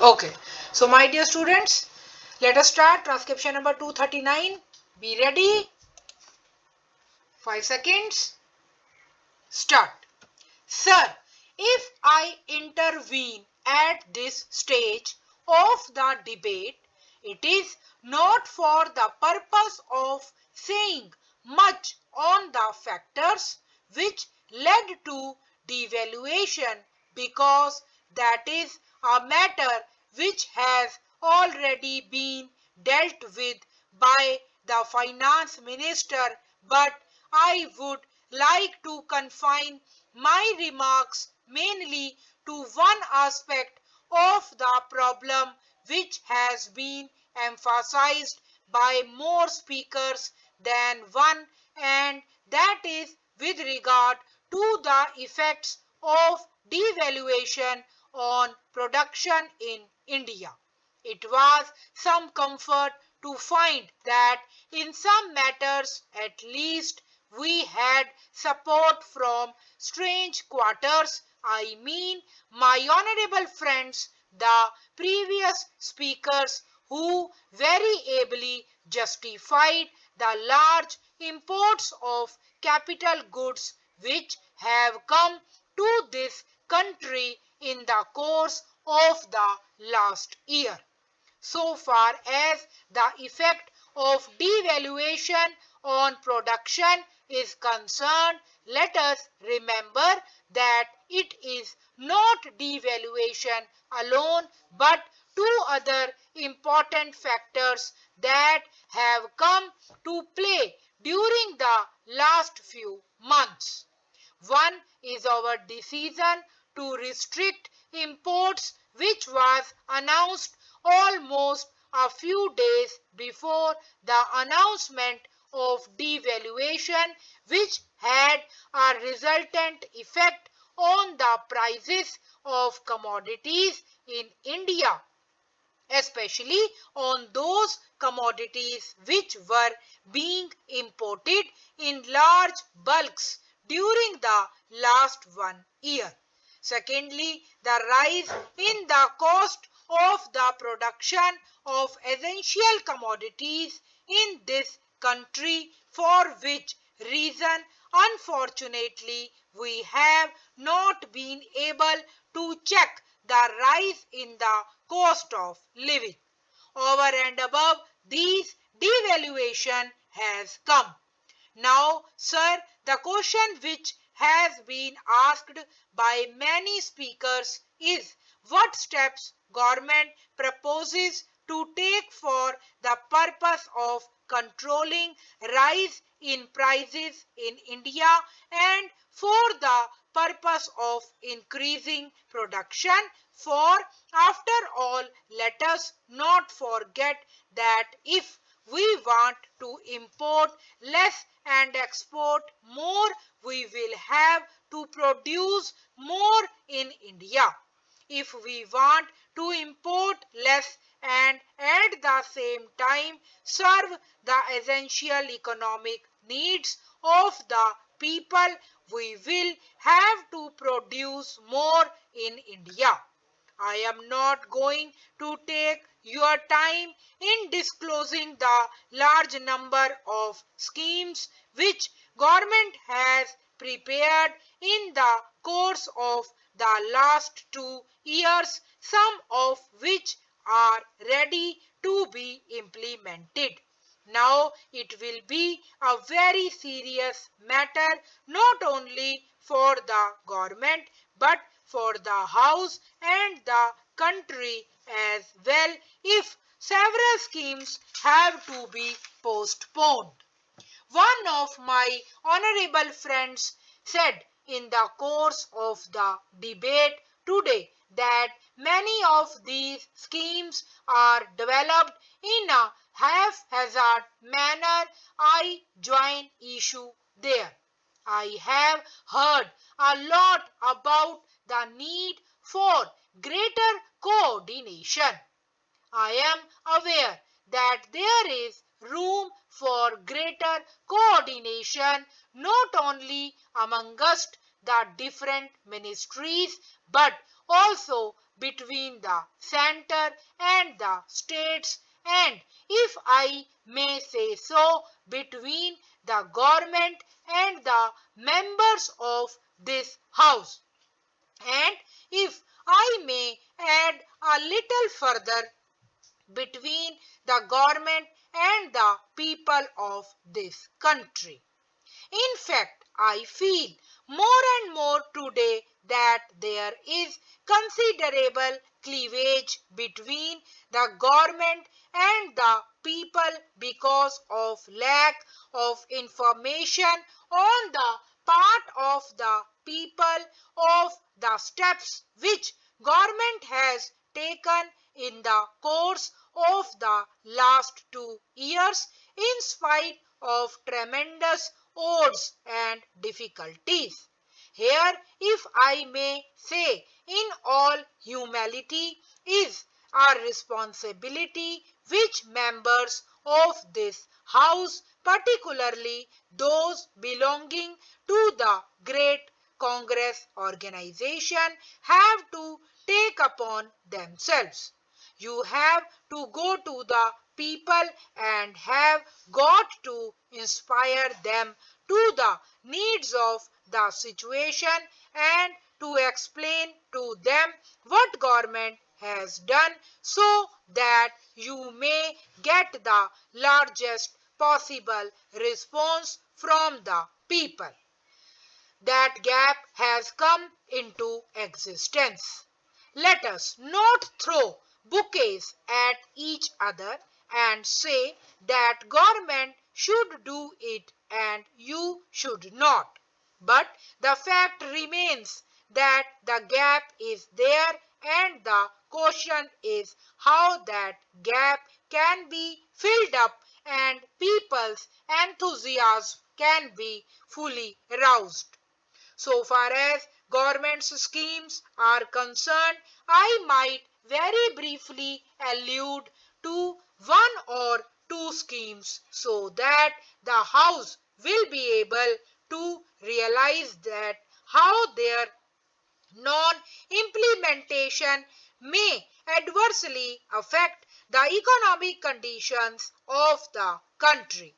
Okay, so my dear students, let us start transcription number 239. Be ready. 5 seconds. Start. Sir, if I intervene at this stage of the debate, it is not for the purpose of saying much on the factors which led to devaluation, because that is a matter which has already been dealt with by the finance minister, but I would like to confine my remarks mainly to one aspect of the problem which has been emphasized by more speakers than one, and that is with regard to the effects of devaluation on production in India. It was some comfort to find that in some matters at least we had support from strange quarters. I mean my honorable friends, the previous speakers, who very ably justified the large imports of capital goods which have come to this country in the course of the last year. So far as the effect of devaluation on production is concerned, let us remember that it is not devaluation alone but two other important factors that have come to play during the last few months. One is our decision to restrict imports, which was announced almost a few days before the announcement of devaluation, which had a resultant effect on the prices of commodities in India, especially on those commodities which were being imported in large bulks during the last 1 year. Secondly, the rise in the cost of the production of essential commodities in this country, for which reason unfortunately we have not been able to check the rise in the cost of living. Over and above these, devaluation has come. Now, sir, the question which has been asked by many speakers is what steps government proposes to take for the purpose of controlling rise in prices in India and for the purpose of increasing production. For after all, let us not forget that if we want to import less and export more, we will have to produce more in India. If we want to import less and at the same time serve the essential economic needs of the people, we will have to produce more in India. I am not going to take your time in disclosing the large number of schemes which government has prepared in the course of the last 2 years, some of which are ready to be implemented. Now it will be a very serious matter not only for the government but for the house and the country as well if several schemes have to be postponed. One of my honorable friends said in the course of the debate today that many of these schemes are developed in a haphazard manner. I join issue there. I have heard a lot about the need for greater coordination. I am aware that there is room for greater coordination not only amongst the different ministries but also between the center and the states, and if I may say so, between the government and the members of this house. And if I may add a little further, between the government and the people of this country. In fact, I feel more and more today that there is considerable cleavage between the government and the people because of lack of information on the part of the people of the steps which government has taken in the course of the last 2 years in spite of tremendous odds and difficulties. Here, if I may say, in all humility, is our responsibility which members of this house, particularly those belonging to the great Congress organization, have to take upon themselves. You have to go to the people and have got to inspire them to the needs of the situation and to explain to them what government has done so that you may get the largest possible response from the people. That gap has come into existence. Let us not throw bouquets at each other and say that government should do it and you should not. But the fact remains that the gap is there, and the question is how that gap can be filled up and people's enthusiasm can be fully aroused. So far as government's schemes are concerned, I might very briefly allude to one or two schemes so that the House will be able to realize that how their non-implementation may adversely affect the economic conditions of the country.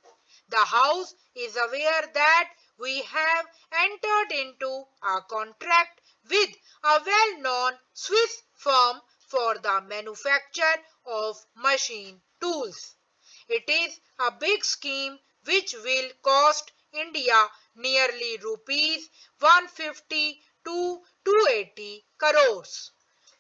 The House is aware that we have entered into a contract with a well-known Swiss firm for the manufacture of machine tools. It is a big scheme which will cost India nearly rupees 150 to 280 crores.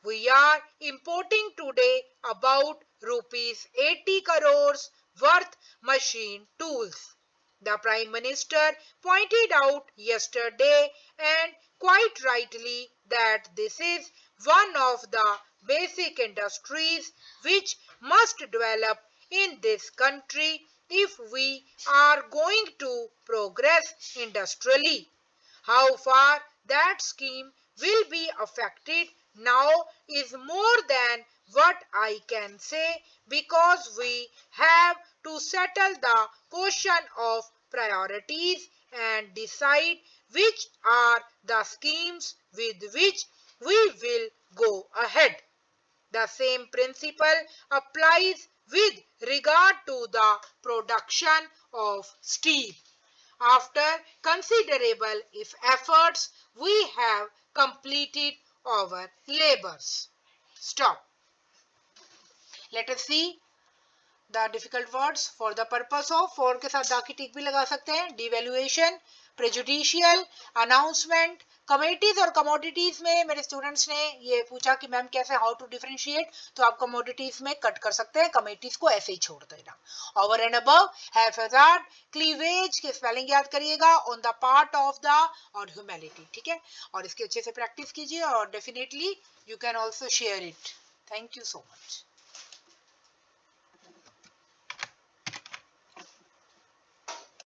We are importing today about rupees 80 crores worth machine tools. The Prime Minister pointed out yesterday, and quite rightly, that this is one of the basic industries which must develop in this country if we are going to progress industrially. How far that scheme will be affected now is more than what I can say, because we have to settle the question of priorities and decide which are the schemes with which we will go ahead. The same principle applies with regard to the production of steel. After considerable efforts, we have completed our labors. Stop. Let us see the difficult words. For the purpose of, for के साथ दाकी टिक भी लगा सकते हैं. Devaluation, prejudicial, announcement. Commodities और commodities में मेरे students ने ये पूछा कि मैम कैसे हाउ टू डिफरेंशिएट, तो आप कमोडिटीज में कट कर सकते हैं, कमोडिटीज को ऐसे ही छोड़ देना. ओवर एंड अबव, हैफाजार्ड, क्लीवेज के स्पेलिंग याद करिएगा, on the part of the और ह्यूमैनिटी. ठीक है, और इसकी अच्छे से प्रैक्टिस कीजिए और definitely you can also share it. Thank you so much.